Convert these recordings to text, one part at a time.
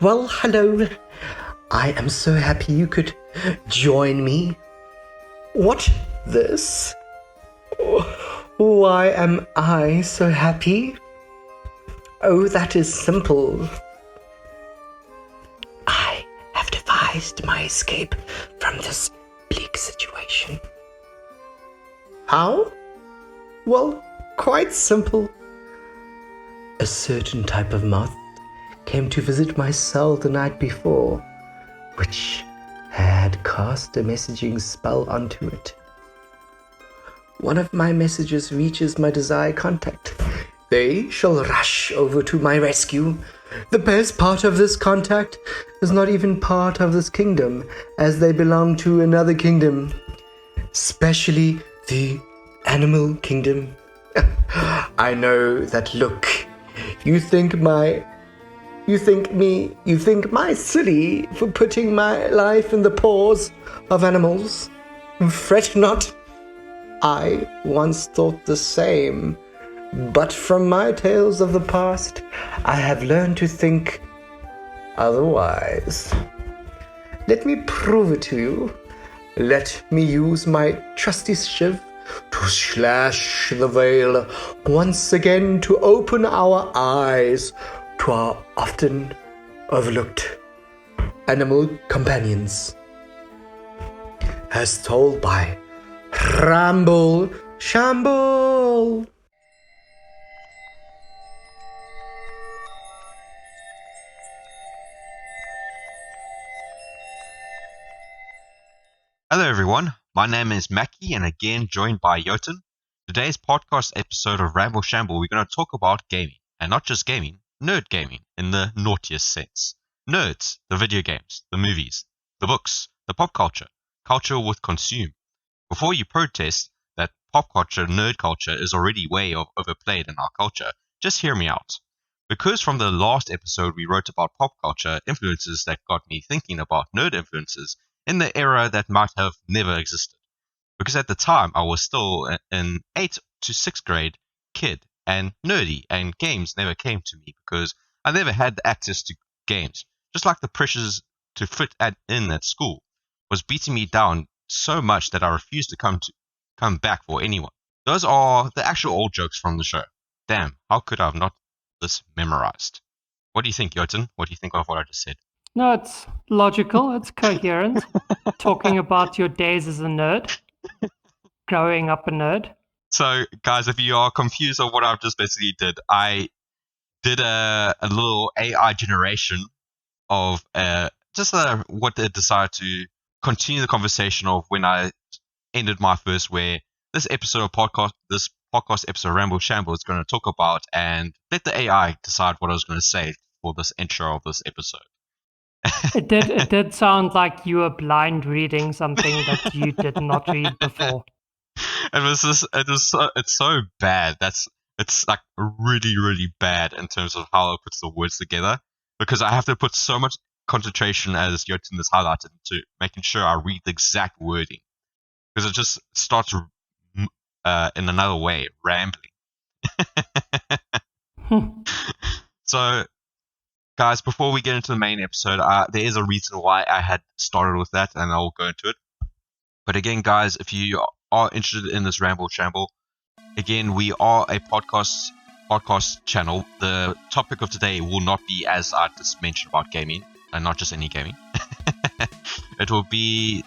Well, hello. I am so happy you could join me. What this? Why am I so happy? Oh, that is simple. I have devised my escape from this bleak situation. How? Well, quite simple. A certain type of moth came to visit my cell the night before, which had cast a messaging spell onto it. One of my messages reaches my desired contact. They shall rush over to my rescue. The best part of this contact is not even part of this kingdom, as they belong to another kingdom, especially the animal kingdom. I know that look. You think my silly for putting my life in the paws of animals. Fret not. I once thought the same, but from my tales of the past, I have learned to think otherwise. Let me prove it to you. Let me use my trusty shiv to slash the veil once again to open our eyes to our often overlooked animal companions. As told by Ramble Shamble. Hello everyone, my name is Mackie and again joined by Jotun. Today's podcast episode of Ramble Shamble, we're going to talk about gaming, and not just gaming, nerd gaming in the naughtiest sense. Nerds, the video games, the movies, the books, the pop culture, culture with consume. Before you protest that pop culture, nerd culture is already way overplayed in our culture, just hear me out. Because from the last episode we wrote about pop culture influences that got me thinking about nerd influences in the era that might have never existed. Because at the time I was still an 8th to 6th grade kid and nerdy, and games never came to me because I never had the access to games. Just like the pressures to fit in at school was beating me down so much that I refused to come back for anyone. Those are the actual old jokes from the show. Damn, how could I have not this memorized? What do you think, Jotun? What do you think of what I just said? No, it's logical. It's coherent. Talking about your days as a nerd, growing up a nerd. So, guys, if you are confused on what I've just basically did, I did a little AI generation of what it decided to continue the conversation of when I ended my first, where this podcast episode Ramble Shamble is going to talk about, and let the AI decide what I was going to say for this intro of this episode. It did sound like you were blind reading something that you did not read before. It's so bad. It's like really, really bad in terms of how it puts the words together, because I have to put so much concentration, as Jotun has highlighted, to making sure I read the exact wording, because it just starts in another way, rambling. So, guys, before we get into the main episode, there is a reason why I had started with that, and I'll go into it. But again, guys, if you are interested in this Ramble Shamble, again, we are a podcast channel. The topic of today will not be, as I just mentioned, about gaming, and not just any gaming. It will be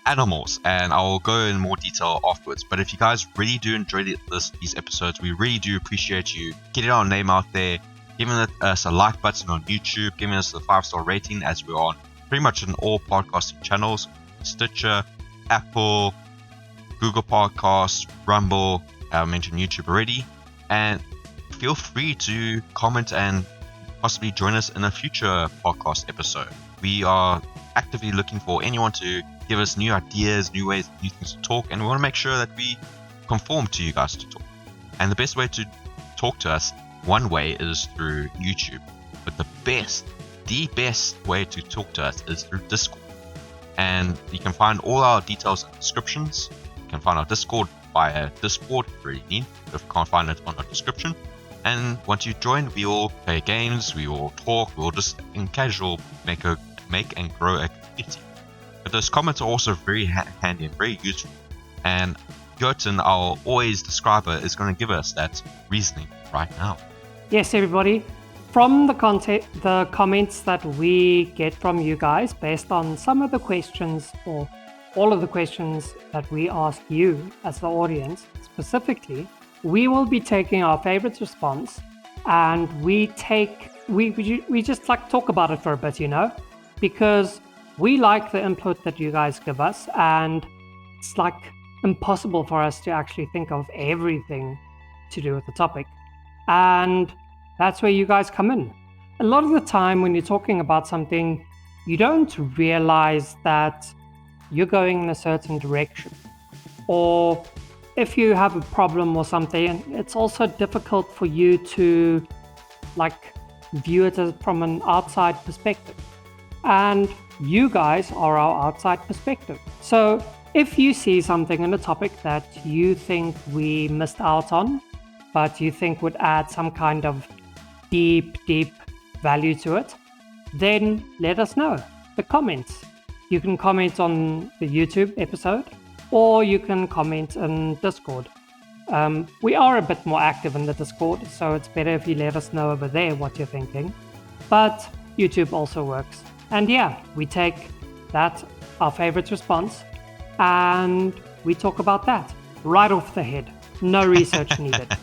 animals, and I will go in more detail afterwards. But if you guys really do enjoy these episodes, we really do appreciate you getting our name out there, giving us a like button on YouTube, giving us a 5-star rating, as we're on pretty much on all podcasting channels: Stitcher, Apple, Google Podcasts, Rumble. I mentioned YouTube already, and feel free to comment and possibly join us in a future podcast episode. We are actively looking for anyone to give us new ideas, new ways, new things to talk, and we want to make sure that we conform to you guys to talk. And the best way to talk to us, one way, is through YouTube, but the best way to talk to us is through Discord. And you can find all our details in the descriptions. You can find our Discord via Discord if you really need, if you can't find it on our description. And once you join, we will play games, we will talk, we will just in casual make and grow a community. But those comments are also very handy and very useful. And Jotun, our always describer, is going to give us that reasoning right now. Yes, everybody. From the comments that we get from you guys, based on some of the questions or all of the questions that we ask you as the audience specifically, we will be taking our favorite response and we just like talk about it for a bit, because we like the input that you guys give us, and it's like impossible for us to actually think of everything to do with the topic. And that's where you guys come in. A lot of the time when you're talking about something, you don't realize that you're going in a certain direction. Or if you have a problem or something, it's also difficult for you to view it from an outside perspective. And you guys are our outside perspective. So if you see something in a topic that you think we missed out on, but you think would add some kind of deep value to it, then let us know. The comments. You can comment on the YouTube episode, or you can comment in Discord. We are a bit more active in the Discord, so it's better if you let us know over there what you're thinking. But YouTube also works. And yeah, we take that, our favorite response, and we talk about that right off the head. No research needed.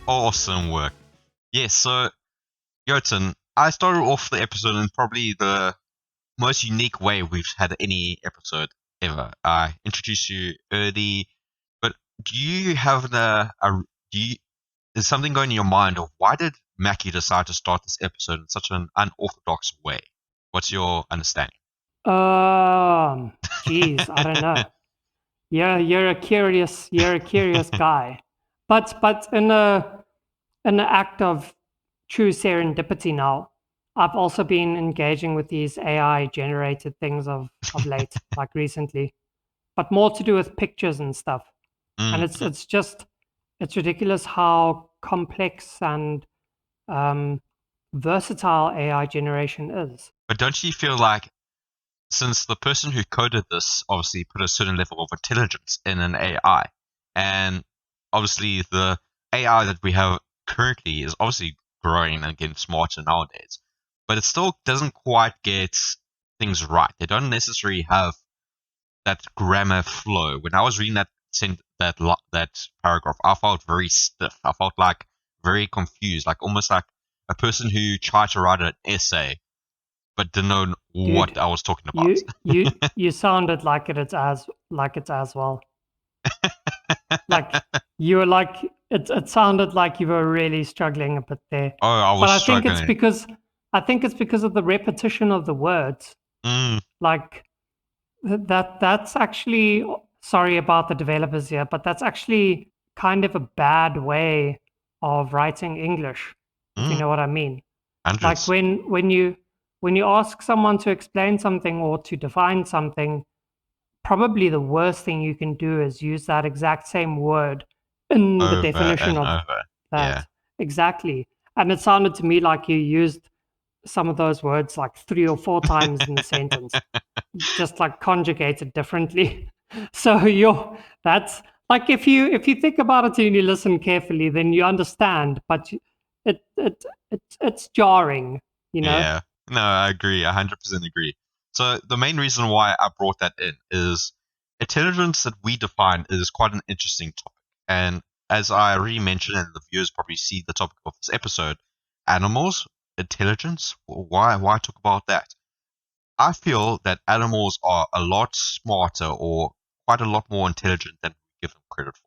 Awesome work. Yes, so Jotun, I started off the episode in probably the most unique way we've had any episode ever. I introduced you early, but do you have is something going in your mind of why did Mackie decide to start this episode in such an unorthodox way? What's your understanding? Geez, I don't know. You're a curious guy, but in an act of true serendipity now, I've also been engaging with these AI generated things of late, like recently, but more to do with pictures and stuff. And it's ridiculous how complex and versatile AI generation is. But don't you feel like, since the person who coded this obviously put a certain level of intelligence in an AI, and obviously the AI that we have currently is obviously growing and getting smarter nowadays, but it still doesn't quite get things right. They don't necessarily have that grammar flow. When I was reading that paragraph, I felt very stiff. I felt like very confused, like almost like a person who tried to write an essay but didn't know what I was talking about. You sounded like it's as well. Like you were like it sounded like you were really struggling a bit there. Oh, I was struggling. I think it's because of the repetition of the words. Like that's actually, sorry about the developers here, but that's actually kind of a bad way of writing English, if you know what I mean. Like when you ask someone to explain something or to define something, probably the worst thing you can do is use that exact same word in the definition of that. Yeah. Exactly. And it sounded to me like you used some of those words like 3 or 4 times in the sentence, just like conjugated differently. So that's like, if you think about it and you listen carefully, then you understand, but it's jarring, Yeah, no, I agree. 100% agree. So the main reason why I brought that in is intelligence that we define is quite an interesting topic. And as I already mentioned, and the viewers probably see the topic of this episode, animals, intelligence, why talk about that? I feel that animals are a lot smarter or quite a lot more intelligent than we give them credit for.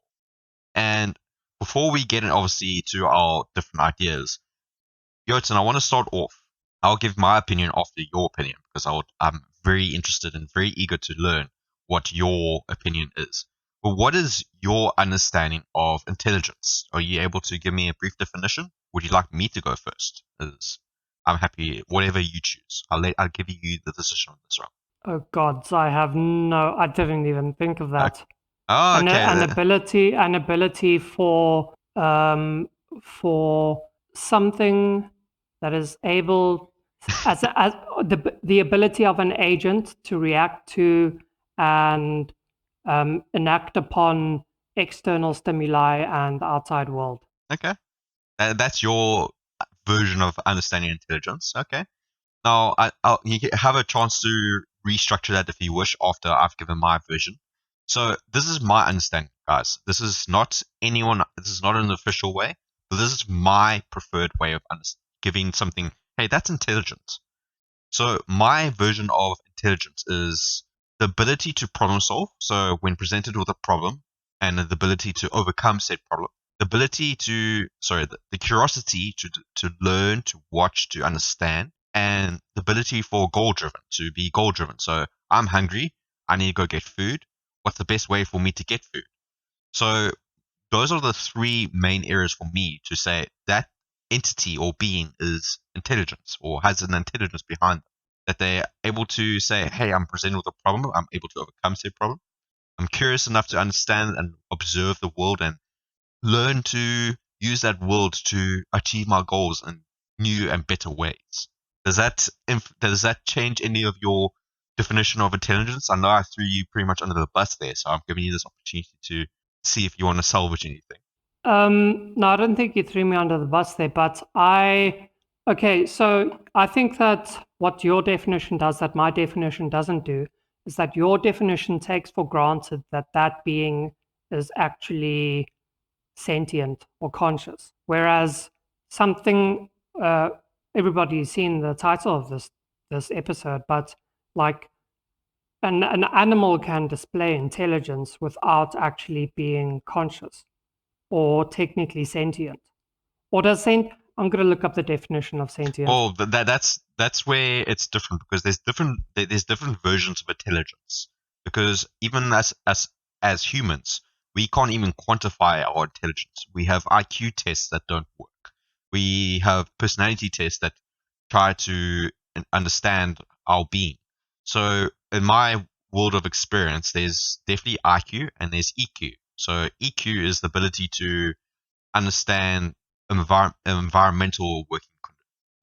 And before we get in, obviously, to our different ideas, Jotun, I want to start off. I'll give my opinion after your opinion because I'm very interested and very eager to learn what your opinion is. But what is your understanding of intelligence? Are you able to give me a brief definition? Would you like me to go first? I'm happy, whatever you choose. I'll give you the decision on this one. Oh gods, I didn't even think of that. Okay. Oh, okay. An ability for for something that is able, as the ability of an agent to react to and enact upon external stimuli and the outside world. Okay. That's your version of understanding intelligence. Okay. Now, you have a chance to restructure that if you wish after I've given my version. So this is my understanding, guys. This is not this is not an official way, but this is my preferred way of giving something, hey, that's intelligence. So my version of intelligence is the ability to problem solve. So when presented with a problem and the ability to overcome said problem, the curiosity to learn, to watch, to understand, and the ability for to be goal driven. So I'm hungry, I need to go get food. What's the best way for me to get food? So those are the three main areas for me to say that entity or being is intelligence or has an intelligence behind them. That they're able to say, hey, I'm presented with a problem, I'm able to overcome said problem. I'm curious enough to understand and observe the world and learn to use that world to achieve my goals in new and better ways. Does that change any of your definition of intelligence? I know I threw you pretty much under the bus there, so I'm giving you this opportunity to see if you want to salvage anything. No, I don't think you threw me under the bus there, but okay, so I think that what your definition does that my definition doesn't do is that your definition takes for granted that that being is actually sentient or conscious, whereas something everybody's seen the title of this episode, but like an animal can display intelligence without actually being conscious or technically sentient. Or does sent? I'm going to look up the definition of sentient. Well, that's where it's different because there's different versions of intelligence. Because even as humans, we can't even quantify our intelligence. We have IQ tests that don't work. We have personality tests that try to understand our being. So in my world of experience, there's definitely IQ and there's EQ. So EQ is the ability to understand environmental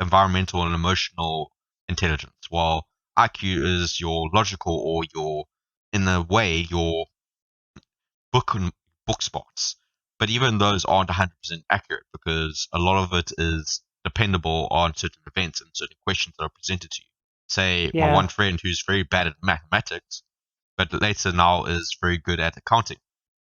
environmental and emotional intelligence, while IQ is your logical or in a way, your book spots. But even those aren't 100% accurate because a lot of it is dependable on certain events and certain questions that are presented to you. Say, my one friend who's very bad at mathematics, but later now is very good at accounting.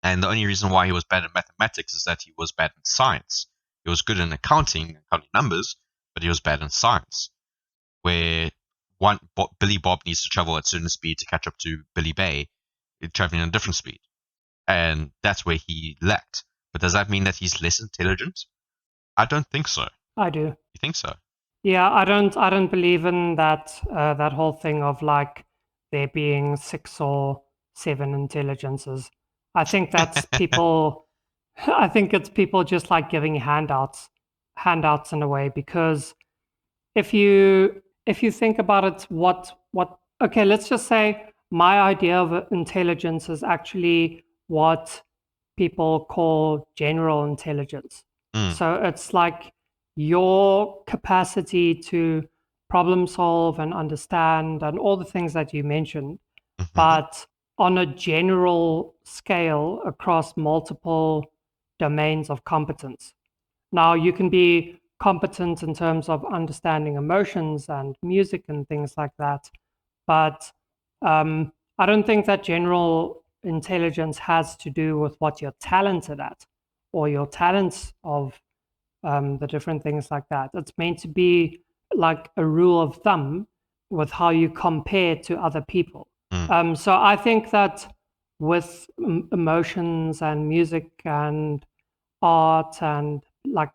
And the only reason why he was bad at mathematics is that he was bad in science. He was good in counting numbers, but he was bad in science. Where Billy Bob needs to travel at a certain speed to catch up to Billy Bay, traveling at a different speed. And that's where he lacked. But does that mean that he's less intelligent? I don't think so. I do. You think so? Yeah, I don't believe in that that whole thing of like there being 6 or 7 intelligences. I think that's people. I think it's people just like giving handouts in a way, because if you think about it, what okay, let's just say my idea of intelligence is actually what people call general intelligence. So it's like your capacity to problem solve and understand and all the things that you mentioned, but on a general scale across multiple domains of competence. Now, you can be competent in terms of understanding emotions and music and things like that, but I don't think that general intelligence has to do with what you're talented at or your talents of the different things like that. It's meant to be like a rule of thumb with how you compare to other people. So I think that with emotions and music and art and like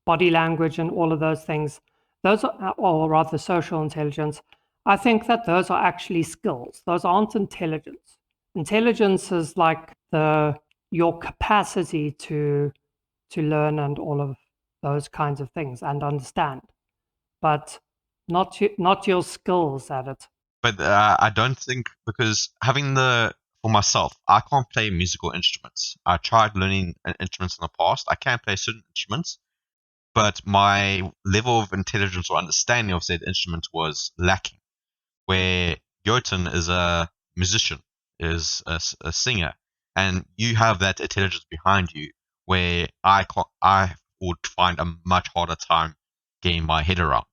body language and all of those things, those are, or rather social intelligence, I think that those are actually skills. Those aren't intelligence. Intelligence is like your capacity to learn and all of those kinds of things and understand, but not your skills at it. But I don't think, because having the for myself, I can't play musical instruments. I tried learning instruments in the past. I can play certain instruments, but my level of intelligence or understanding of said instrument was lacking. Where Jotun is a musician, is a singer, and you have that intelligence behind you, where I would find a much harder time getting my head around.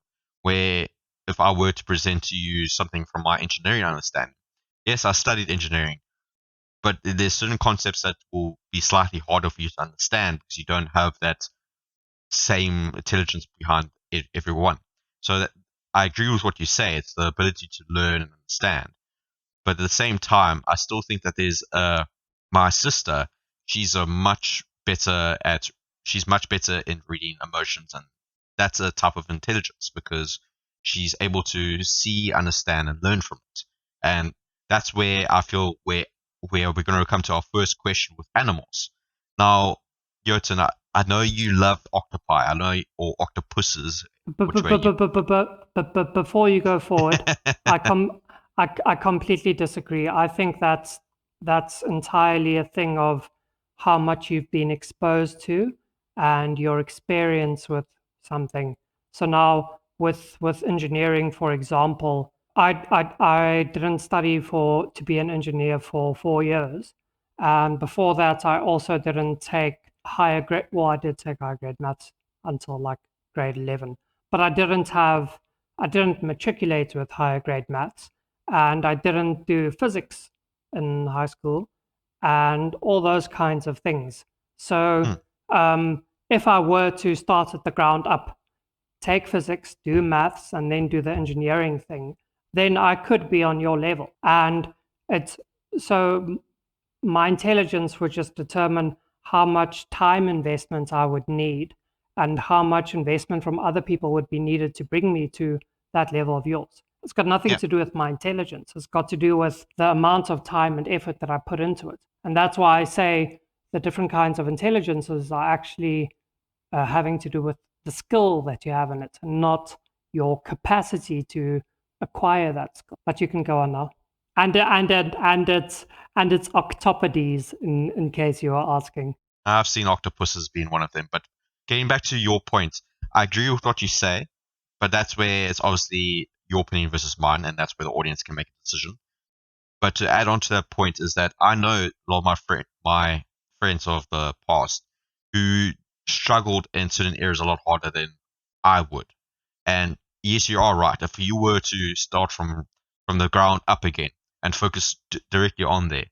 Where if I were to present to you something from my engineering understanding, yes, I studied engineering, but there's certain concepts that will be slightly harder for you to understand because you don't have that same intelligence behind everyone. So that I agree with what you say. It's the ability to learn and understand. But at the same time, I still think that there's my sister. She's she's much better in reading emotions, and that's a type of intelligence because she's able to see, understand, and learn from it. And that's where I feel where we're going to come to our first question with animals. Now, Jotun, I know you love octopi. I know, or octopuses. But before you go forward, I completely disagree. I think that's entirely a thing of how much you've been exposed to and your experience with something. So now with engineering, for example, I didn't study to be an engineer for 4 years, and before that, I also didn't take higher grade. Well, I did take higher grade maths until like grade 11, but I didn't matriculate with higher grade maths, and I didn't do physics in high school, and all those kinds of things. So, if I were to start at the ground up, take physics, do maths, and then do the engineering thing, then I could be on your level. And it's so my intelligence would just determine how much time investment I would need and how much investment from other people would be needed to bring me to that level of yours. It's got nothing to do with my intelligence. It's got to do with the amount of time and effort that I put into it. And that's why I say the different kinds of intelligences are actually having to do with the skill that you have in it, and not your capacity to acquire that skill. But you can go on now. And it's octopodes in case you are asking. I've seen octopuses being one of them. But getting back to your point, I agree with what you say, but that's where it's obviously your opinion versus mine, and that's where the audience can make a decision. But to add on to that point is that I know a lot of my friends of the past who struggled in certain areas a lot harder than I would. And yes, you are right. If you were to start from the ground up again and focus directly on there,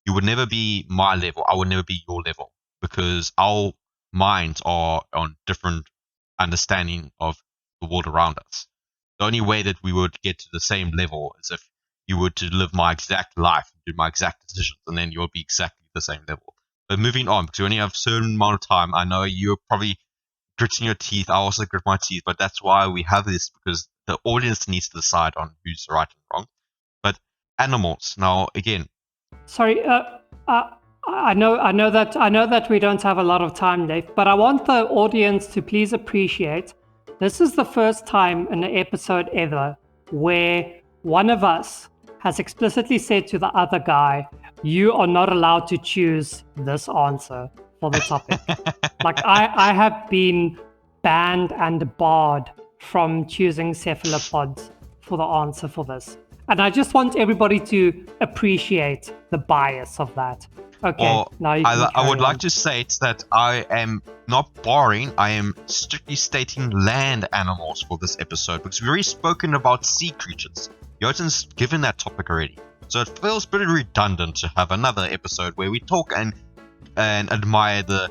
you would never be my level. I would never be your level because our minds are on different understanding of the world around us. The only way that we would get to the same level is if you were to live my exact life, do my exact decisions, and then you'll be exactly the same level. But moving on, because we only have a certain amount of time, I know you're probably gritting your teeth. I also grit my teeth, but that's why we have this, because the audience needs to decide on who's right and wrong. But animals, now again. Sorry, I know that we don't have a lot of time left, but I want the audience to please appreciate this is the first time in an episode ever where one of us has explicitly said to the other guy, "You are not allowed to choose this answer for the topic." Like I have been banned and barred from choosing cephalopods for the answer for this. And I just want everybody to appreciate the bias of that. Okay, well, now you can I would carry on. like to state that I am not barring, I am strictly stating land animals for this episode because we've already spoken about sea creatures. Jotun's given that topic already. So it feels pretty redundant to have another episode where we talk and admire the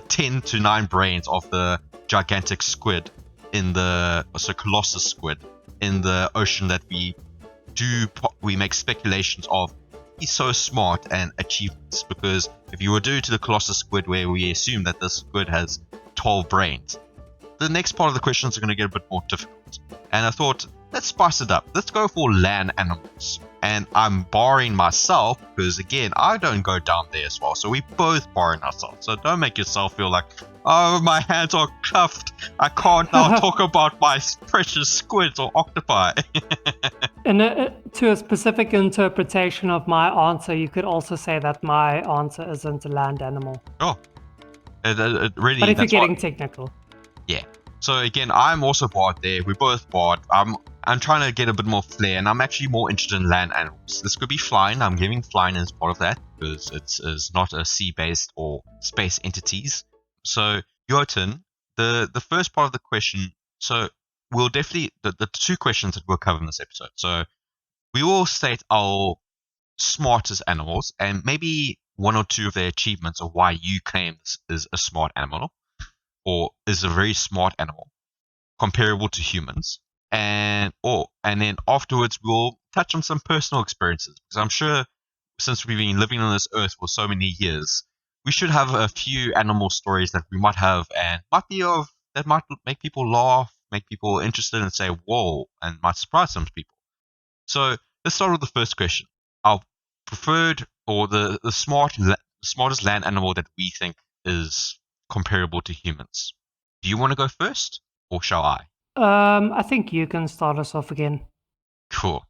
10 to 9 brains of the gigantic squid colossus squid in the ocean that we make speculations of. He's so smart and achievements, because if you were due to the colossus squid where we assume that this squid has 12 brains, the next part of the questions are going to get a bit more difficult. And I thought, let's spice it up. Let's go for land animals. And I'm barring myself because, again, I don't go down there as well. So we both barring ourselves. So don't make yourself feel like Oh, my hands are cuffed. I can't now talk about my precious squids or octopi. And to a specific interpretation of my answer, you could also say that my answer isn't a land animal. Oh, really, But if you're that's what. getting technical. Yeah. So again, I'm also bored there. We're both bored. I'm trying to get a bit more flair, and I'm actually more interested in land animals. This could be flying. I'm giving flying as part of that because it's not a sea-based or space entities. So Jotun, the first part of the question. So we'll definitely the two questions that we'll cover in this episode. So we will state our smartest animals and maybe one or two of their achievements of why you claim this is a smart animal or is a very smart animal comparable to humans, and then afterwards we'll touch on some personal experiences because I'm sure since we've been living on this earth for so many years, we should have a few animal stories that we might have and that might make people laugh, make people interested and say whoa, and might surprise some people. So let's start with the first question. Our preferred or the smartest land animal that we think is comparable to humans. Do you want to go first, or shall I? I think you can start us off again. Cool.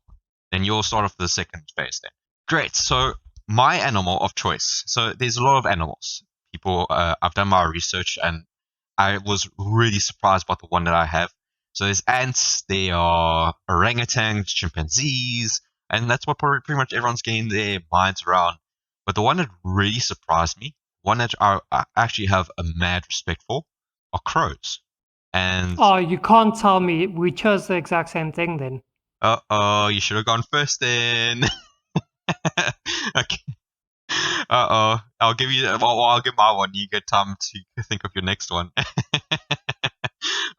Then you'll start off the second phase then. Great. So my animal of choice. So there's a lot of animals. I've done my research and I was really surprised by the one that I have. So there's ants, there are orangutans, chimpanzees, and that's what pretty much everyone's getting their minds around. But the one that really surprised me, one that I actually have a mad respect for, are crows. And Oh, you can't tell me we chose the exact same thing then. you should have gone first then. Okay. I'll give you. Well, I'll give my one. You get time to think of your next one.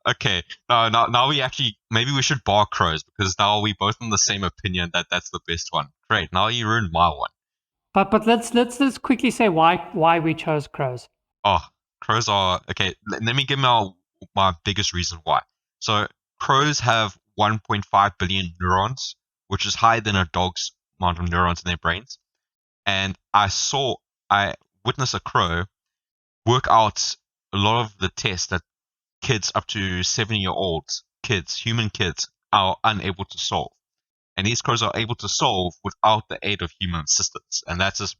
Okay. Now we actually maybe we should bar crows because now we both in the same opinion that that's the best one. Great. Now you ruined my one. But let's quickly say why we chose crows. Oh, crows are okay. Let me give my biggest reason why. So crows have 1.5 billion neurons, which is higher than a dog's amount of neurons in their brains. And I witnessed a crow work out a lot of the tests that kids up to 7-year-old kids, human kids, are unable to solve. And these crows are able to solve without the aid of human assistance. And that's just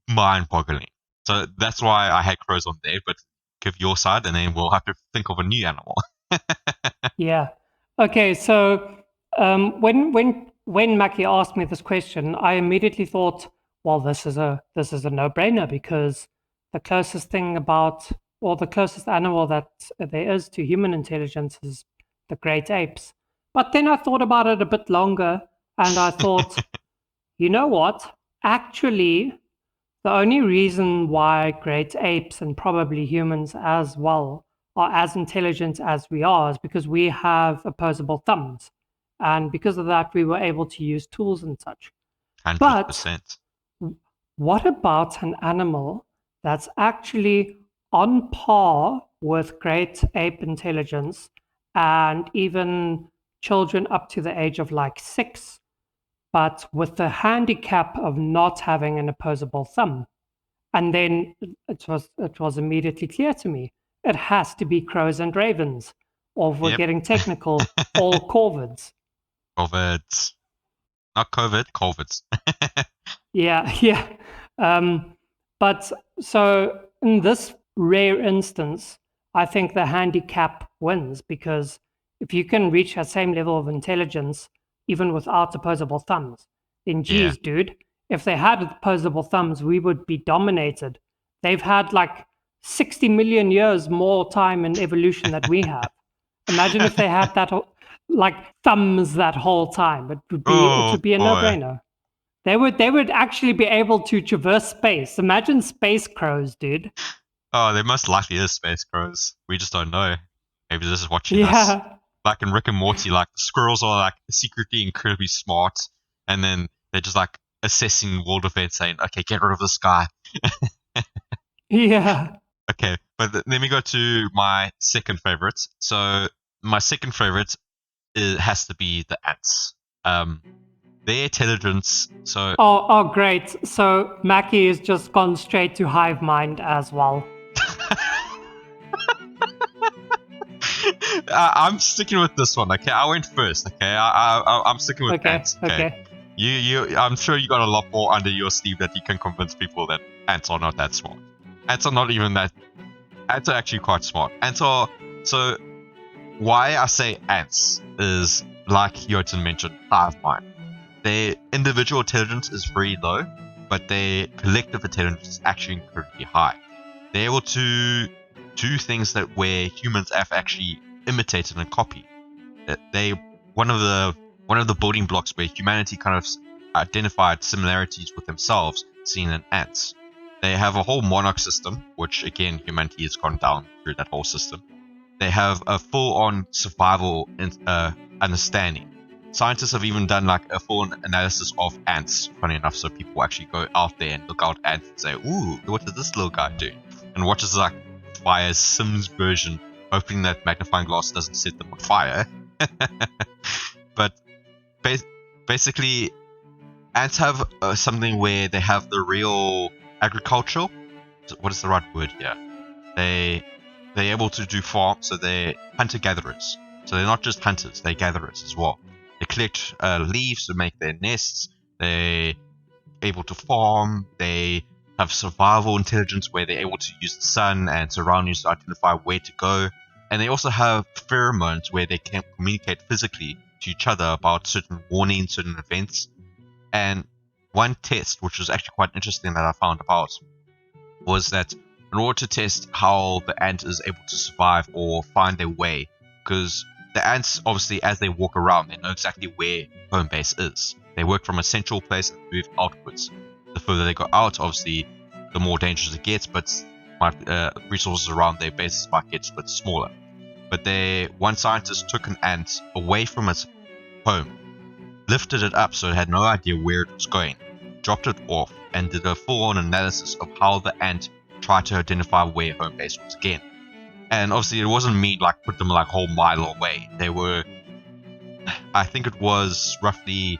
mind-boggling. So that's why I had crows on there, but give your side and then we'll have to think of a new animal. Yeah. Okay. So when Mackie asked me this question, I immediately thought, well, this is a no-brainer because the closest thing the closest animal that there is to human intelligence is the great apes. But then I thought about it a bit longer, and I thought, you know what? Actually, the only reason why great apes and probably humans as well are as intelligent as we are is because we have opposable thumbs. And because of that, we were able to use tools and such. But 100%. what about an animal that's actually on par with great ape intelligence and even children up to the age of like 6, but with the handicap of not having an opposable thumb? And then it was immediately clear to me it has to be crows and ravens, or if we're Yep. getting technical, all corvids. Corvids. Not COVID, corvids. Yeah, yeah. But so in this rare instance, I think the handicap wins because if you can reach that same level of intelligence even without opposable thumbs, then geez, dude, if they had opposable thumbs, we would be dominated. They've had like 60 million years more time in evolution that we have. Imagine if they had that like thumbs that whole time. It would be a boy. no-brainer. They would actually be able to traverse space. Imagine space crows, dude. Oh, they most likely is space crows. We just don't know. Maybe this is watching us. Yeah. Like in Rick and Morty, like the squirrels are like secretly incredibly smart, and then they're just like assessing world events, saying, "Okay, get rid of this guy." Yeah. Okay, but let me go to my second favorite. So my second favorite has to be the ants. Their intelligence. So Oh, great. So Mackie has just gone straight to hive mind as well. I'm sticking with this one. Okay, I went first. Okay, I'm sticking with ants. Okay. I'm sure you got a lot more under your sleeve that you can convince people that ants are not that smart. Ants are not even that. Ants are actually quite smart. So why I say ants is like Jotun mentioned, hive mind. Their individual intelligence is very low, but their collective intelligence is actually incredibly high. They're able to do things that where humans have actually imitated and copied. They one of the building blocks where humanity kind of identified similarities with themselves seen in ants. They have a whole monarch system, which again humanity has gone down through that whole system. They have a full-on survival understanding. Scientists have even done like a full analysis of ants, funny enough, so people actually go out there and look out ants and say, ooh, what is this little guy doing? And watches like Fire's Sims version, hoping that magnifying glass doesn't set them on fire. But basically, ants have something where they have the real agricultural. What is the right word here? They're able to do farm, so they're hunter-gatherers. So they're not just hunters, they're gatherers as well. They collect leaves to make their nests. They're able to farm. They have survival intelligence where they're able to use the sun and surroundings to identify where to go. And they also have pheromones where they can communicate physically to each other about certain warnings, certain events. And one test, which was actually quite interesting that I found about, was that in order to test how the ant is able to survive or find their way, because the ants, obviously, as they walk around, they know exactly where home base is. They work from a central place and move outwards. The further they go out, obviously, the more dangerous it gets, but resources around their bases might get a bit smaller. But one scientist took an ant away from its home, lifted it up so it had no idea where it was going, dropped it off, and did a full-on analysis of how the ant tried to identify where home base was again. And obviously it wasn't me like put them like a whole mile away. They were, I think it was roughly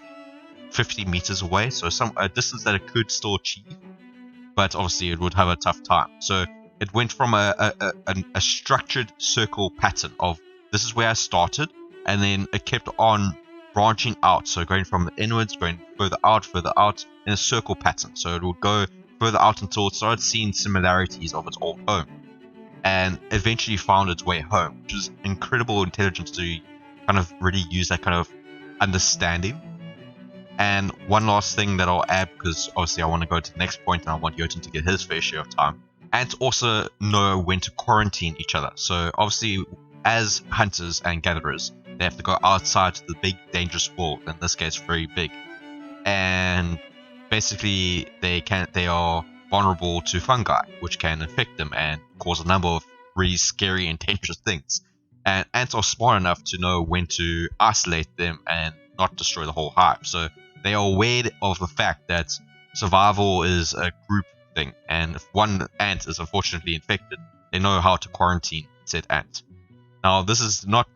50 meters away, so a distance that it could still achieve, but obviously it would have a tough time. So it went from a structured circle pattern of this is where I started, and then it kept on branching out, so going from the inwards, going further out in a circle pattern. So it would go further out until it started seeing similarities of its old home, and eventually found its way home, which is incredible intelligence to kind of really use that kind of understanding. And one last thing that I'll add, because obviously I want to go to the next point and I want Jotun to get his fair share of time. Ants also know when to quarantine each other. So obviously, as hunters and gatherers, they have to go outside to the big dangerous world, in this case very big. And basically they are vulnerable to fungi, which can infect them and cause a number of really scary and dangerous things. And ants are smart enough to know when to isolate them and not destroy the whole hive. So they are aware of the fact that survival is a group thing, and if one ant is unfortunately infected, they know how to quarantine said ant. Now, this is not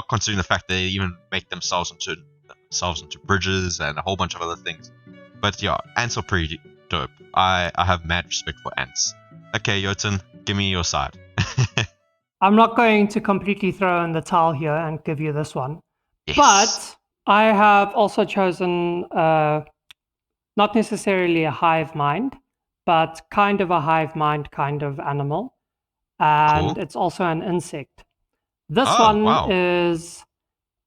considering the fact that they even make themselves into bridges and a whole bunch of other things. But yeah, ants are pretty dope. I have mad respect for ants. Okay, Jotun, give me your side. I'm not going to completely throw in the towel here and give you this one. Yes. But I have also chosen not necessarily a hive mind, but kind of a hive mind kind of animal. And Cool. it's also an insect. This Oh, one wow. is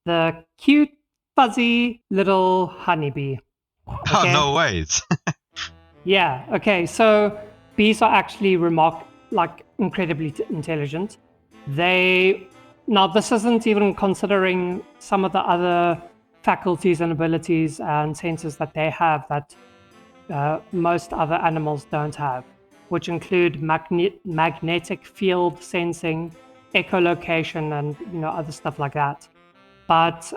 the cute, fuzzy little honeybee. Oh, Okay? no ways. Yeah, okay, so bees are actually incredibly intelligent. Now this isn't even considering some of the other faculties and abilities and senses that they have that most other animals don't have, which include magnetic field sensing, echolocation, and other stuff like that. But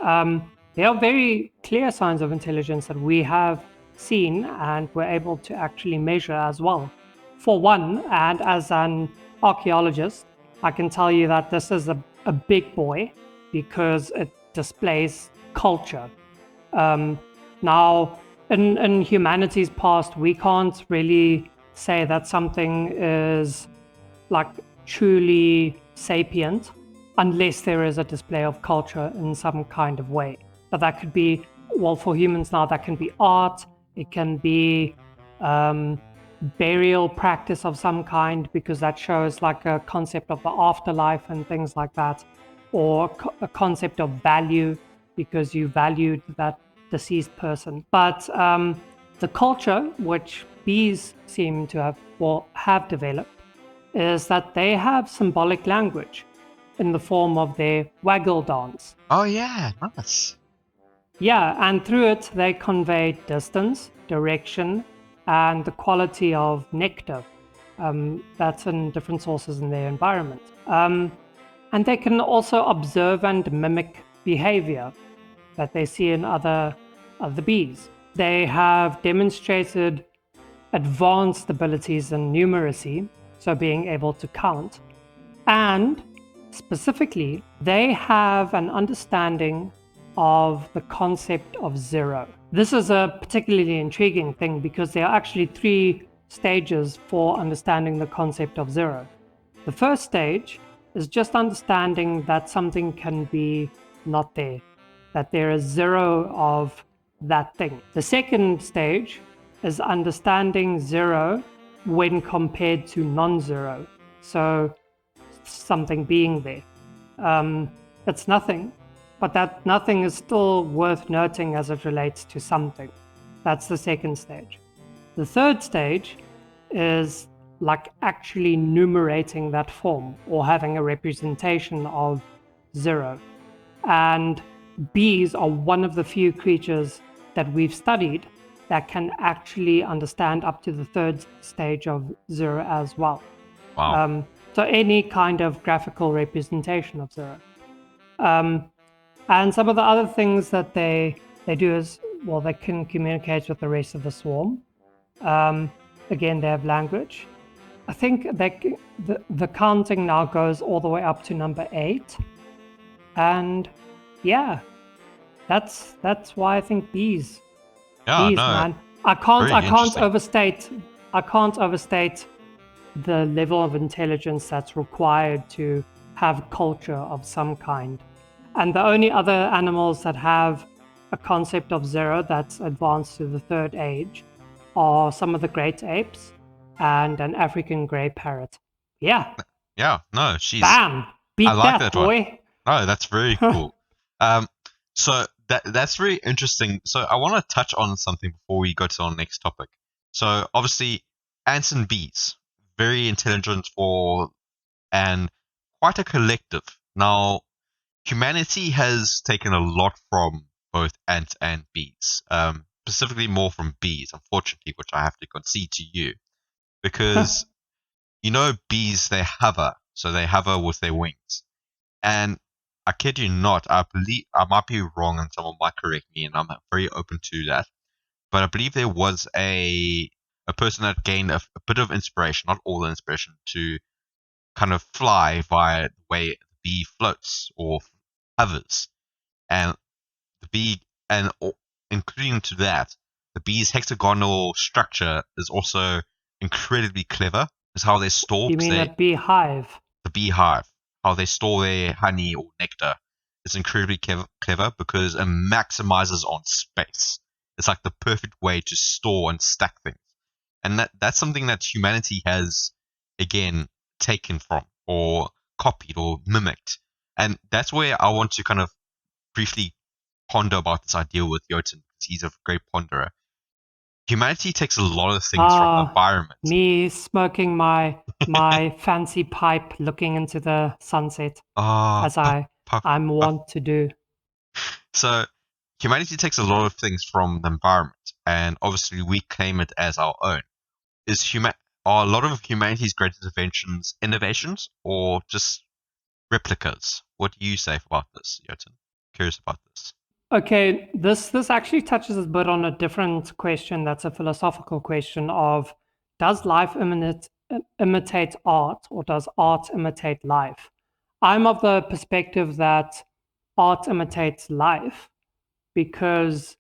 there are very clear signs of intelligence that we have seen and we're able to actually measure as well. For one, and as an archaeologist, I can tell you that this is a big boy because it displays culture. Now, in humanity's past, we can't really say that something is like truly sapient unless there is a display of culture in some kind of way. But that could be, well, for humans now, that can be art, it can be burial practice of some kind, because that shows like a concept of the afterlife and things like that, or a concept of value because you valued that deceased person. But the culture which bees seem to have developed is that they have symbolic language in the form of their waggle dance. Oh yeah, nice. Yeah, and through it they convey distance, direction, and the quality of nectar that's in different sources in their environment. And they can also observe and mimic behavior that they see in other bees. They have demonstrated advanced abilities in numeracy, so being able to count, and specifically, they have an understanding of the concept of zero. This is a particularly intriguing thing because there are actually 3 stages for understanding the concept of zero. The first stage is just understanding that something can be not there, that there is zero of that thing. The second stage is understanding zero when compared to non-zero. So something being there. It's nothing, but that nothing is still worth noting as it relates to something. That's the second stage. The third stage is like actually numerating that form or having a representation of zero. And bees are one of the few creatures that we've studied that can actually understand up to the third stage of zero as well. Wow. So any kind of graphical representation of zero. And some of the other things that they do is, well, they can communicate with the rest of the swarm. Again, they have language. I think the counting now goes all the way up to number 8. And yeah, that's why I think bees, Yeah, no. man. I can't interesting. overstate the level of intelligence that's required to have culture of some kind. And the only other animals that have a concept of zero that's advanced to the third age are some of the great apes and an African grey parrot. Yeah, Yeah, no, she's. bam! I Beat like that, that one. boy. No, that's very cool. So that's very interesting. So I want to touch on something before we go to our next topic. So obviously, ants and bees, very intelligent and quite a collective. Now, humanity has taken a lot from both ants and bees, specifically more from bees, unfortunately, which I have to concede to you, because bees, they hover, so they hover with their wings. And I kid you not, I believe I might be wrong and someone might correct me, and I'm very open to that. But I believe there was a person that gained a bit of inspiration, not all the inspiration, to kind of fly via the way the bee floats or hovers. And the bee, including to that, the bee's hexagonal structure is also incredibly clever. Is how they store. You mean a beehive? The beehive, how they store their honey or nectar, is incredibly clever because it maximizes on space. It's like the perfect way to store and stack things. And that's something that humanity has, again, taken from or copied or mimicked. And that's where I want to kind of briefly ponder about this idea with Jotun, because he's a great ponderer. Humanity takes a lot of things from the environment. Me smoking my fancy pipe, looking into the sunset, as I'm wont to do. So humanity takes a lot of things from the environment, and obviously we claim it as our own. Are a lot of humanity's greatest innovations, or just replicas? What do you say about this, Jotun? Curious about this. Okay, this actually touches a bit on a different question. That's a philosophical question of, does life imitate art, or does art imitate life? I'm of the perspective that art imitates life because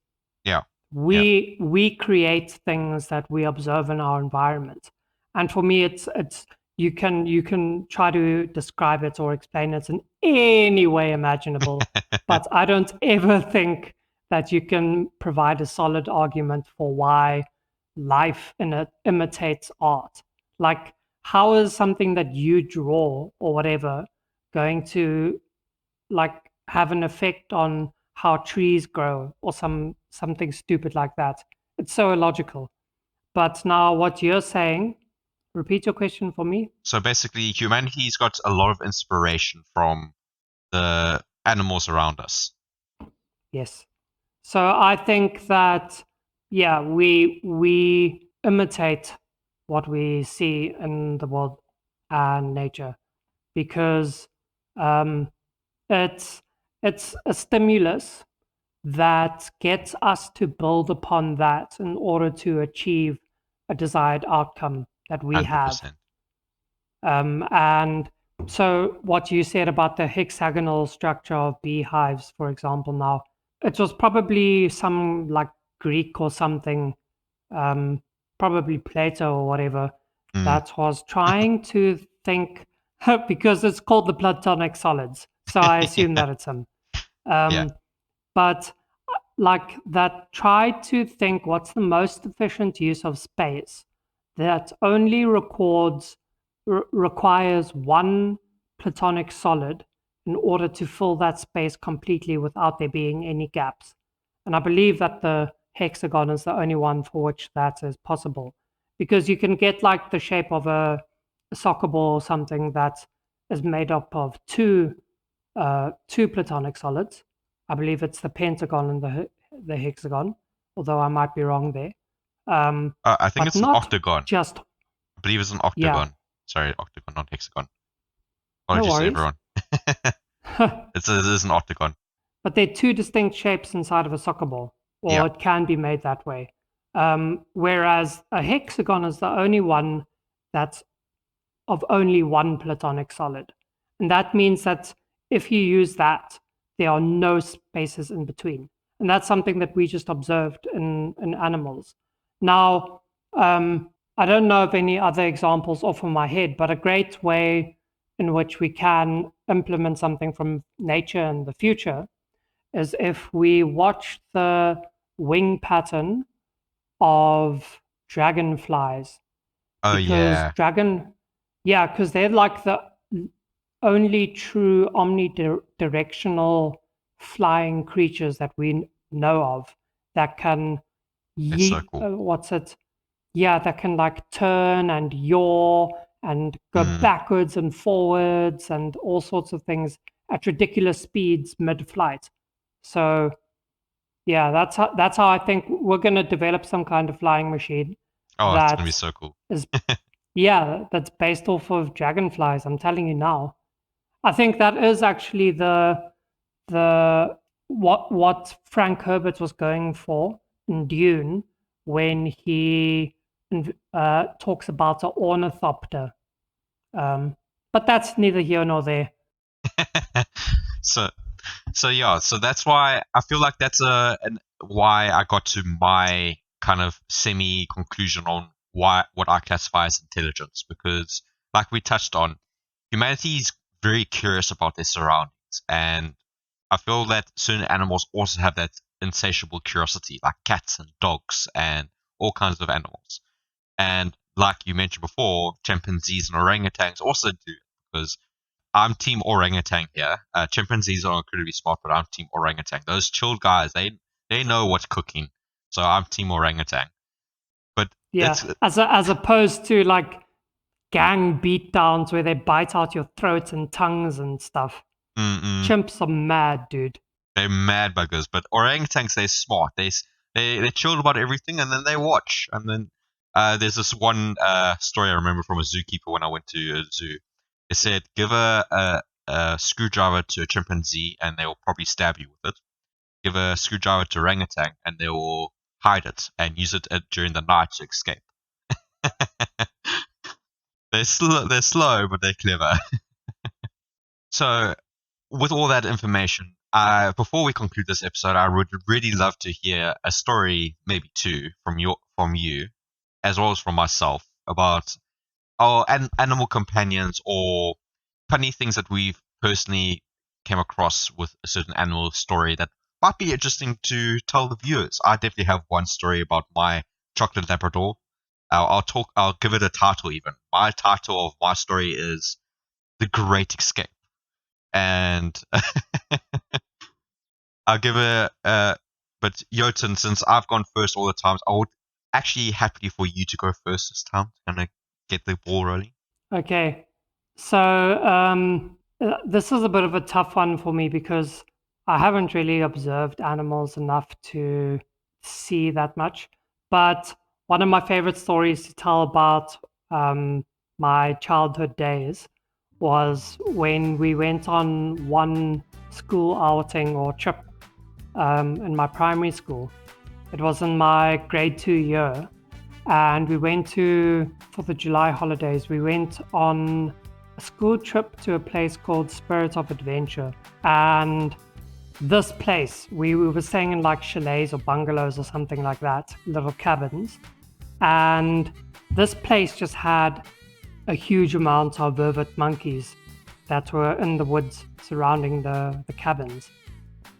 we create things that we observe in our environment. And for me, it's you can try to describe it or explain it in any way imaginable, but I don't ever think that you can provide a solid argument for why life in it imitates art. Like, how is something that you draw or whatever going to like have an effect on how trees grow or something stupid like that? It's so illogical. But now what you're saying, repeat your question for me. So basically, humanity's got a lot of inspiration from the animals around us. Yes. So I think that yeah, we imitate what we see in the world and nature because um, it's a stimulus that gets us to build upon that in order to achieve a desired outcome that we have. 100%. And so what you said about the hexagonal structure of beehives, for example, now it was probably some like Greek or something, probably Plato or whatever, Mm. that was trying to think because it's called the Platonic solids. So I assume that it's him. Yeah. But like that tried to think what's the most efficient use of space that only requires one platonic solid in order to fill that space completely without there being any gaps. And I believe that the hexagon is the only one for which that is possible because you can get like the shape of a soccer ball or something that is made up of two platonic solids. I believe it's the pentagon and the hexagon, although I might be wrong there. I think but it's an not octagon. just I believe it's an yeah. octagon. Sorry, octagon, not hexagon. No Apologies to worries. everyone. It is an octagon. But they're two distinct shapes inside of a soccer ball, or Yeah. it can be made that way. Whereas a hexagon is the only one that's of only one platonic solid. And that means that if you use that, there are no spaces in between. And that's something that we just observed in animals. Now, I don't know of any other examples off of my head, but a great way in which we can implement something from nature in the future is if we watch the wing pattern of dragonflies Oh because yeah. because they're like the only true omnidirectional flying creatures that we know of that can It's so cool. that can like turn and yaw and go backwards and forwards and all sorts of things at ridiculous speeds mid-flight. So yeah, that's how I think we're going to develop some kind of flying machine Oh, it's gonna be that so cool. is that's based off of dragonflies. I'm telling you now. I think that is actually the what Frank Herbert was going for in Dune when he talks about an ornithopter. But that's neither here nor there. so so that's why I feel like that's why I got to my kind of semi conclusion on what I classify as intelligence, because like we touched on, humanity is very curious about their surroundings, and I feel that certain animals also have that insatiable curiosity, like cats and dogs and all kinds of animals. And like you mentioned before, chimpanzees and orangutans also do, because I'm team orangutan here. Chimpanzees are incredibly smart, but I'm team orangutan. Those chilled guys, they know what's cooking. So I'm team orangutan. But Yeah, it's as opposed to like gang beatdowns where they bite out your throats and tongues and stuff. Chimps are mad, dude. they're mad buggers. But orangutans, they're smart. They're chilled about everything, and then they watch. And then there's this one story I remember from a zookeeper when I went to a zoo. It said, give a screwdriver to a chimpanzee, and they will probably stab you with it. Give a screwdriver to orangutan, and they will hide it and use it during the night to escape. They're slow, but they're clever. So, with all that information, before we conclude this episode, I would really love to hear a story, maybe two, from you, as well as from myself, about animal companions or funny things that we've personally came across with a certain animal story that might be interesting to tell the viewers. I definitely have one story about my chocolate Labrador. I'll give it a title even. My title of my story is The Great Escape. And I'll give it but Jotun, since I've gone first all the times, I would actually happy for you to go first this time to kind of get the ball rolling. Okay. So this is a bit of a tough one for me because I haven't really observed animals enough to see that much. But one of my favorite stories to tell about my childhood days was when we went on one school outing or trip in my primary school. It was in my grade 2 year, and we went for the July holidays, we went on a school trip to a place called Spirit of Adventure. And this place, we were staying in like chalets or bungalows or something like that, little cabins. And this place just had a huge amount of vervet monkeys that were in the woods surrounding the cabins.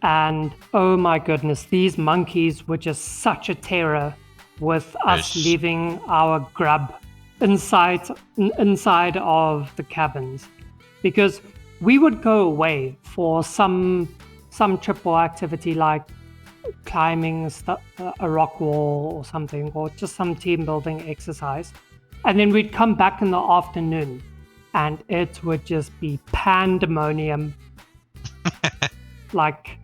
And oh my goodness, these monkeys were just such a terror with us Yes. leaving our grub inside of the cabins, because we would go away for some trip or activity like climbing a rock wall or something, or just some team building exercise, and then we'd come back in the afternoon and it would just be pandemonium. Like,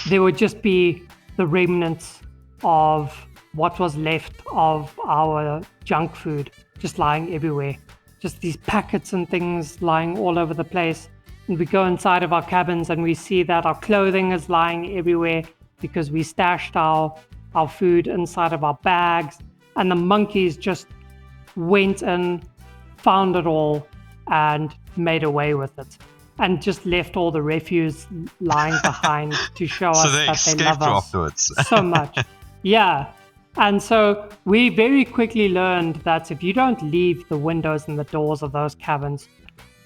there would just be the remnants of what was left of our junk food just lying everywhere. Just these packets and things lying all over the place. And we go inside of our cabins and we see that our clothing is lying everywhere because we stashed our food inside of our bags. And the monkeys just went in, found it all, and made away with it. And just left all the refuse lying behind to show So us they that they escaped love us afterwards. so much. Yeah. And so we very quickly learned that if you don't leave the windows and the doors of those cabins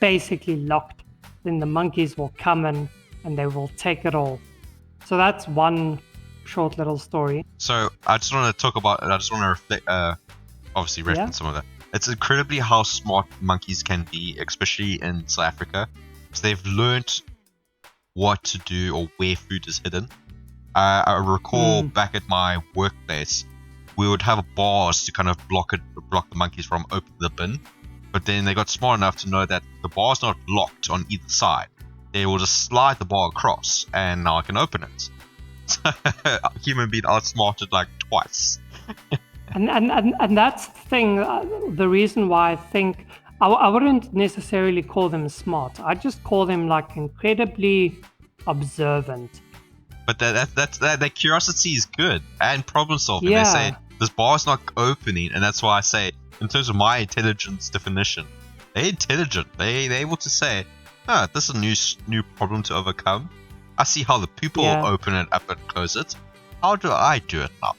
basically locked, then the monkeys will come in and they will take it all. So that's one short little story. So I just want to talk about. I just want to reflect. Obviously, reference some of that. It's incredibly how smart monkeys can be, especially in South Africa. So they've learned what to do or where food is hidden. I recall back at my workplace, we would have bars to kind of block the monkeys from opening the bin. But then they got smart enough to know that the bar's not locked on either side. They will just slide the bar across, and now I can open it. So, human being outsmarted like twice. And that's the thing. The reason why I think I wouldn't necessarily call them smart. I just call them like incredibly observant. But that curiosity is good and problem solving. Yeah. They say this bar's not opening, and that's why I say, in terms of my intelligence definition, they're intelligent. They're able to say, this is a new problem to overcome. I see how the people open it up and close it. How do I do it now?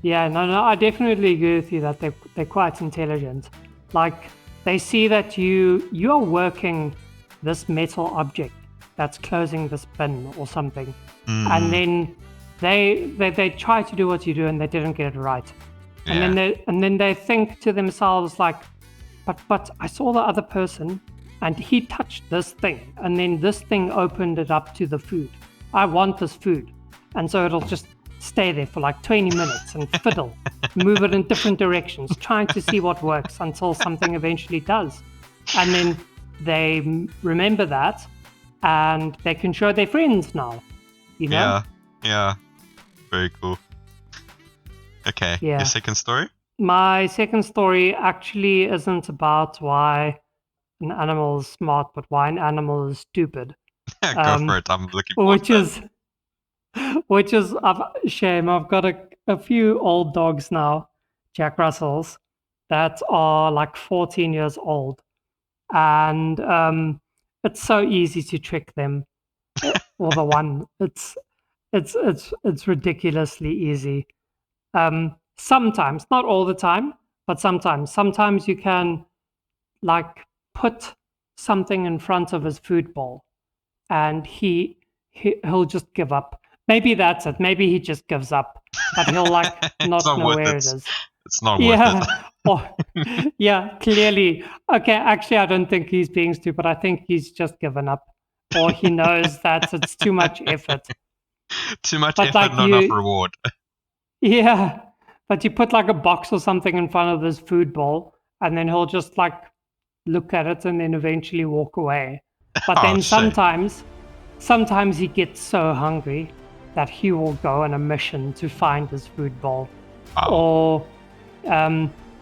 Yeah, no, I definitely agree with you that they're quite intelligent. Like, they see that you are working this metal object that's closing this bin or something, and then they try to do what you do and they didn't get it right, and then they think to themselves like, but I saw the other person and he touched this thing and then this thing opened it up to the food. I want this food, and so it'll just stay there for like 20 minutes and fiddle, move it in different directions, trying to see what works until something eventually does. And then they remember that and they can show their friends now, you know? Yeah. Very cool. Okay, your second story? My second story actually isn't about why an animal is smart, but why an animal is stupid. Go for it. I'm looking forward to that. Which is a shame. I've got a few old dogs now, Jack Russells, that are like 14 years old. And it's so easy to trick them. Or the one. It's ridiculously easy. Sometimes, not all the time, but sometimes you can like put something in front of his food bowl, and he'll just give up. Maybe that's it. Maybe he just gives up, but he'll like It's not not know worth where it. it is. It's not worth it. Yeah. Or yeah, clearly. Okay, actually, I don't think he's being stupid. I think he's just given up, or he knows that it's too much effort. Too much But effort, like not enough you, reward. yeah, but you put like a box or something in front of his food bowl, and then he'll just like look at it and then eventually walk away. But Oh, then shame. sometimes he gets so hungry that he will go on a mission to find his food bowl, Oh. or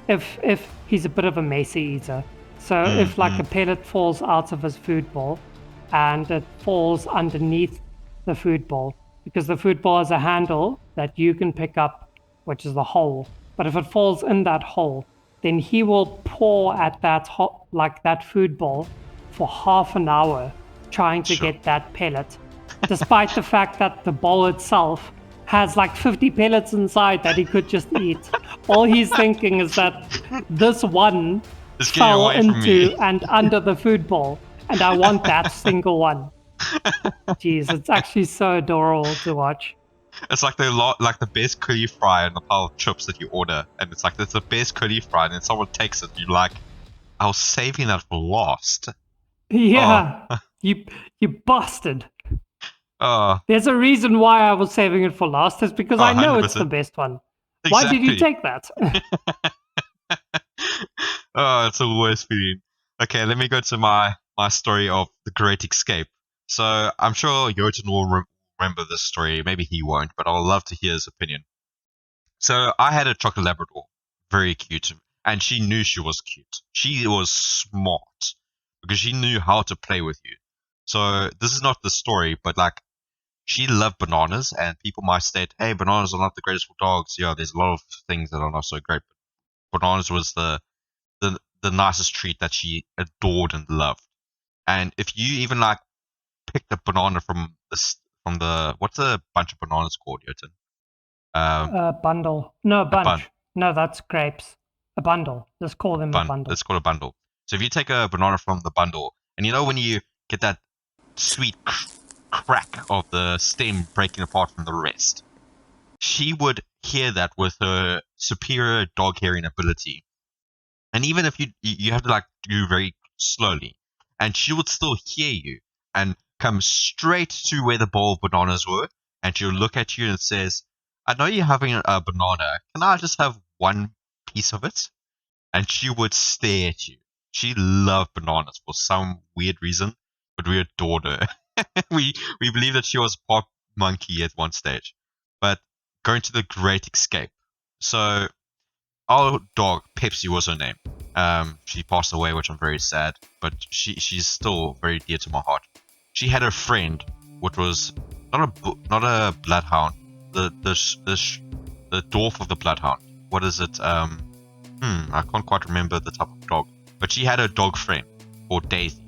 if he's a bit of a messy eater. So if like a pellet falls out of his food bowl and it falls underneath the food bowl, because the food bowl has a handle that you can pick up, which is the hole. But if it falls in that hole, then he will paw at that like that food bowl for half an hour trying to Sure. get that pellet, despite the fact that the bowl itself has like 50 pellets inside that he could just eat. All he's thinking is that this one It's getting fell away from me. into and under the food bowl, and I want that single one. Jeez, it's actually so adorable to watch. It's like the best curly fry in the pile of chips that you order, and it's like that's the best curly fry, and then someone takes it, you're like, I was saving that for last. Yeah, you bastard. Oh, There's a reason why I was saving it for last. It's because I know it's the 100%. best one. Why did you take that? Oh, it's the worst feeling. Okay, let me go to my story of the Great Escape. So I'm sure Jotun will remember this story. Maybe he won't, but I'll love to hear his opinion. So I had a chocolate Labrador, very cute, and she knew she was cute. She was smart because she knew how to play with you. So this is not the story, but like she loved bananas, and people might state, "Hey, bananas are not the greatest for dogs." Yeah, there's a lot of things that are not so great, but bananas was the nicest treat that she adored and loved. And if you even like picked a banana from the what's a bunch of bananas called, Jotun? A bundle. No, a bunch. Bun. No, that's grapes. A bundle. Let's call them a bundle. Let's call it a bundle. So if you take a banana from the bundle, and you know when you get that sweet crack of the stem breaking apart from the rest, she would hear that with her superior dog hearing ability. And even if you have to like do very slowly, and she would still hear you and come straight to where the bowl of bananas were, and she'll look at you and says, "I know you're having a banana. Can I just have one piece of it?" And she would stare at you. She loved bananas for some weird reason, but we adored her. we believed that she was part monkey at one stage. But going to the Great Escape. So our dog Pepsi was her name. She passed away, which I'm very sad, but she's still very dear to my heart. She had a friend, which was not a bloodhound, the dwarf of the bloodhound. What is it? I can't quite remember the type of dog, but she had a dog friend called Daisy,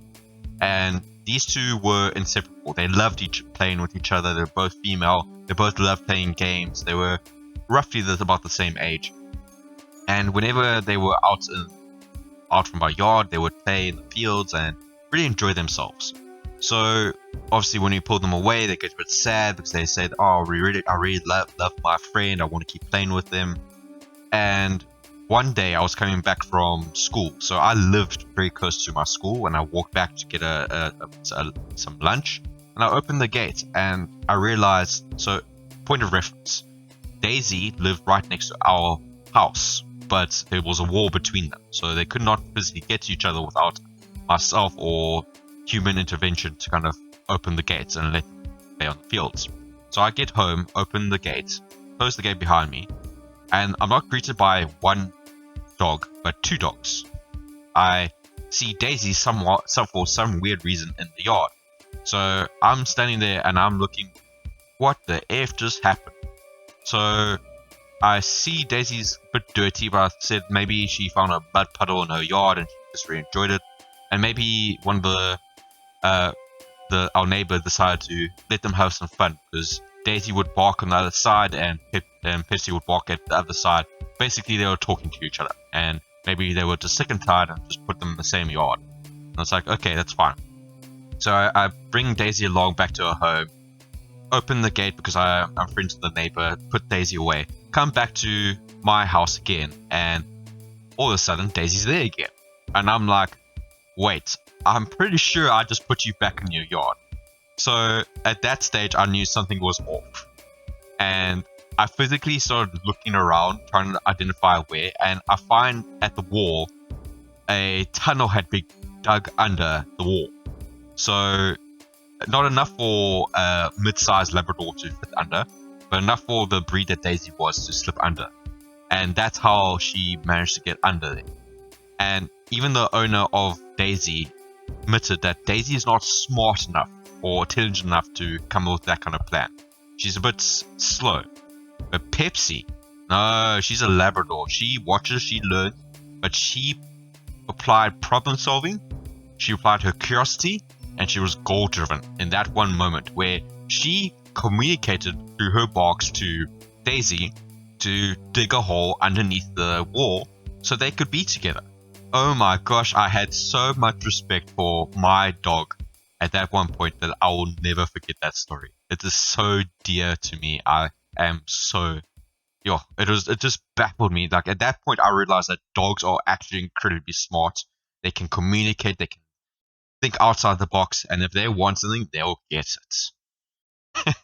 and these two were inseparable. They loved playing with each other. They were both female. They both loved playing games. They were roughly about the same age. And whenever they were out from our yard, they would play in the fields and really enjoy themselves. So obviously, when we pulled them away, they get a bit sad because they said, "Oh, I really love my friend. I want to keep playing with them." And one day, I was coming back from school, so I lived very close to my school, and I walked back to get some lunch. And I opened the gate, and I realized. So, point of reference, Daisy lived right next to our house, but there was a wall between them, so they could not physically get to each other without myself or human intervention to kind of open the gates and let them play on the fields. So I get home, open the gate, close the gate behind me, and I'm not greeted by one dog, but two dogs. I see Daisy for some weird reason in the yard. So I'm standing there and I'm looking, what the F just happened? So I see Daisy's a bit dirty, but I said maybe she found a mud puddle in her yard and she just really enjoyed it. And maybe one of our neighbor decided to let them have some fun, because Daisy would bark on the other side and Pepsi would bark at the other side. basically they were talking to each other, and maybe they were just sick and tired and just put them in the same yard. And it's like, okay, that's fine. So I bring Daisy along back to her home, open the gate because I'm friends with the neighbor, put Daisy away, come back to my house again, and all of a sudden Daisy's there again. And I'm like, wait, I'm pretty sure I just put you back in your yard. So at that stage I knew something was off. And I physically started looking around, trying to identify where, and I find at the wall a tunnel had been dug under the wall. So not enough for a mid-sized Labrador to fit under, but enough for the breed that Daisy was to slip under. And that's how she managed to get under there. And even the owner of Daisy admitted that Daisy is not smart enough or intelligent enough to come up with that kind of plan. She's a bit slow. But Pepsi, no, she's a Labrador. She watches, she learns, but she applied problem solving, she applied her curiosity, and she was goal driven in that one moment where she communicated through her barks to Daisy to dig a hole underneath the wall so they could be together. Oh my gosh, I had so much respect for my dog at that one point that I will never forget that story. It is so dear to me. I am so, it just baffled me. Like at that point I realized that dogs are actually incredibly smart. They can communicate, they can think outside the box, and if they want something, they'll get it.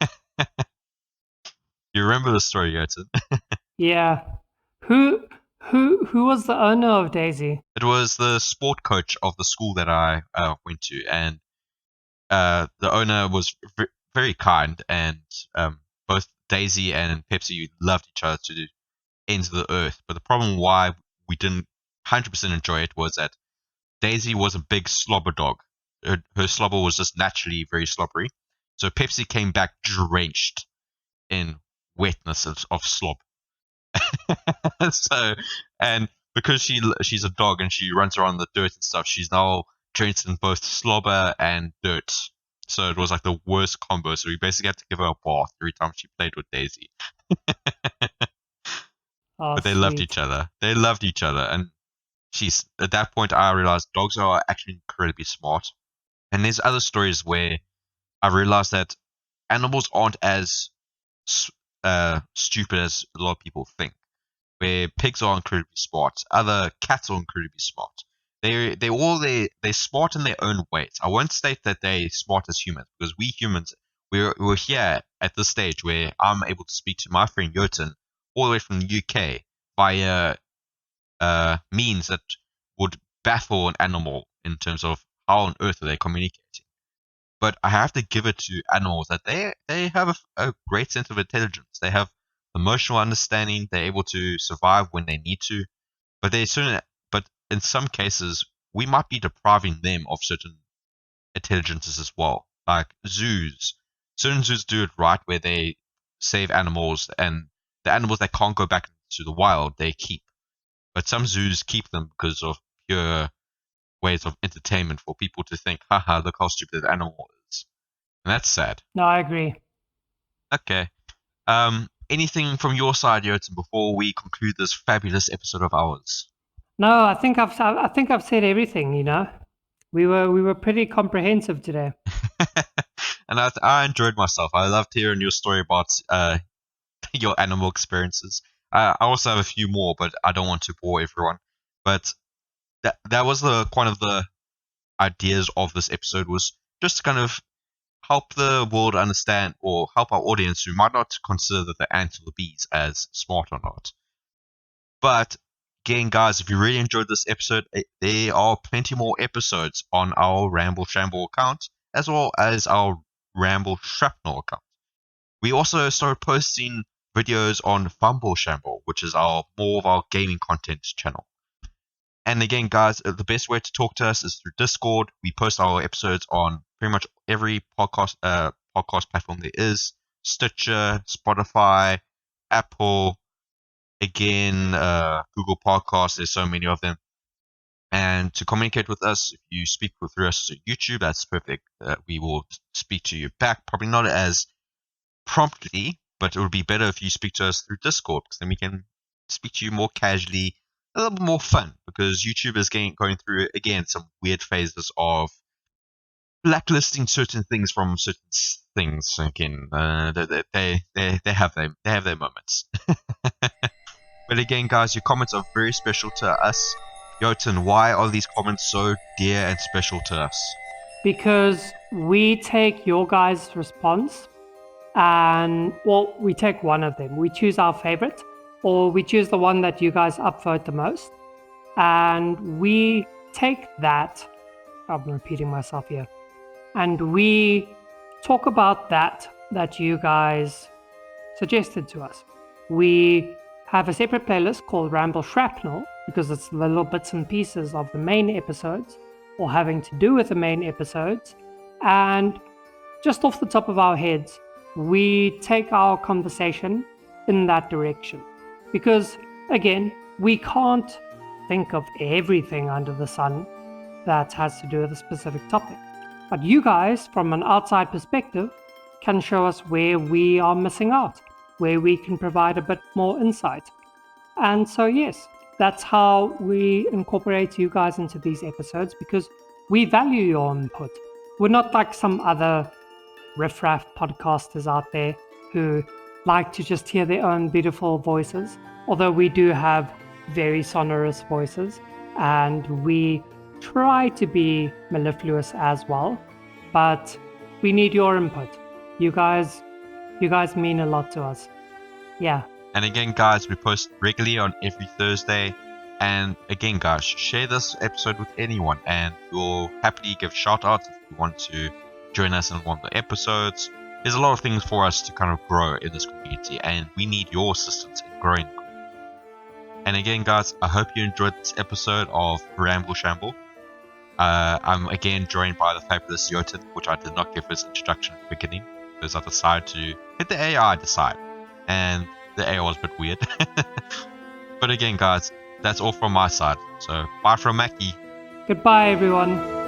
You remember the story, Yerton? Yeah. Who was the owner of Daisy? It was the sport coach of the school that I went to, and the owner was very kind, and both Daisy and Pepsi loved each other to the ends of the earth. But the problem why we didn't 100% enjoy it was that Daisy was a big slobber dog. Her slobber was just naturally very slobbery. So Pepsi came back drenched in wetness of slob. So, and because she's a dog and she runs around the dirt and stuff, she's now drenched in both slobber and dirt. So it was like the worst combo. So we basically had to give her a bath every time she played with Daisy. Oh, But they loved sweet. each other. They loved each other. And she's at that point I realized dogs are actually incredibly smart. And there's other stories where I realized that animals aren't as stupid as a lot of people think. Where pigs are incredibly smart, other cats are incredibly smart. They're smart in their own ways. I won't state that they're smart as humans, because we humans we're here at this stage where I'm able to speak to my friend Jotun all the way from the UK via means that would baffle an animal in terms of how on earth are they communicating. But I have to give it to animals that they have a great sense of intelligence. They have emotional understanding. They're able to survive when they need to. But but in some cases, we might be depriving them of certain intelligences as well. Like zoos. Certain zoos do it right where they save animals, and the animals that can't go back into the wild, they keep. But some zoos keep them because of pure ways of entertainment for people to think, haha, look how stupid the animal is. And that's sad. No, I agree. Okay. Anything from your side, Jotun, before we conclude this fabulous episode of ours? No, I think I've said everything. We were pretty comprehensive today. And I enjoyed myself. I loved hearing your story about your animal experiences. I also have a few more, but I don't want to bore everyone. But that was one of the ideas of this episode, was just to kind of help the world understand, or help our audience who might not consider that the ants or the bees as smart or not. But again, guys, if you really enjoyed this episode, there are plenty more episodes on our Ramble Shamble account, as well as our Ramble Shrapnel account. We also started posting videos on Ramble Shamble, which is more of our gaming content channel. And again, guys, the best way to talk to us is through Discord. We post our episodes on pretty much every podcast platform there is: Stitcher, Spotify, Apple, again, Google Podcasts. There's so many of them. And to communicate with us, if you speak through us to YouTube, that's perfect. We will speak to you back. Probably not as promptly, but it would be better if you speak to us through Discord, because then we can speak to you more casually, a little bit more fun, because YouTube is going through, again, some weird phases of blacklisting certain things from certain things. Again, they have their moments. But again, guys, your comments are very special to us. Jotun, why are these comments so dear and special to us? Because we take your guys' response and, well, we take one of them. We choose our favorite, or we choose the one that you guys upvote the most. And we take that, I'm repeating myself here, and we talk about that you guys suggested to us. We have a separate playlist called Ramble Shamble, because it's little bits and pieces of the main episodes or having to do with the main episodes. And just off the top of our heads, we take our conversation in that direction. Because, again, we can't think of everything under the sun that has to do with a specific topic. But you guys, from an outside perspective, can show us where we are missing out, where we can provide a bit more insight. And so, yes, that's how we incorporate you guys into these episodes, because we value your input. We're not like some other riffraff podcasters out there who like to just hear their own beautiful voices, although we do have very sonorous voices and we try to be mellifluous as well, but we need your input. You guys mean a lot to us. Yeah. And again, guys, we post regularly on every Thursday. And again, guys, share this episode with anyone, and we'll happily give shout outs if you want to join us in one of the episodes. There's a lot of things for us to kind of grow in this community, and we need your assistance in growing. And again, guys, I hope you enjoyed this episode of Ramble Shamble. I'm again joined by the fabulous Jotun, which I did not give his introduction at the beginning, because I decided to let the AI decide, and the AI was a bit weird. But again, guys, that's all from my side. So bye from Mackie. Goodbye, everyone.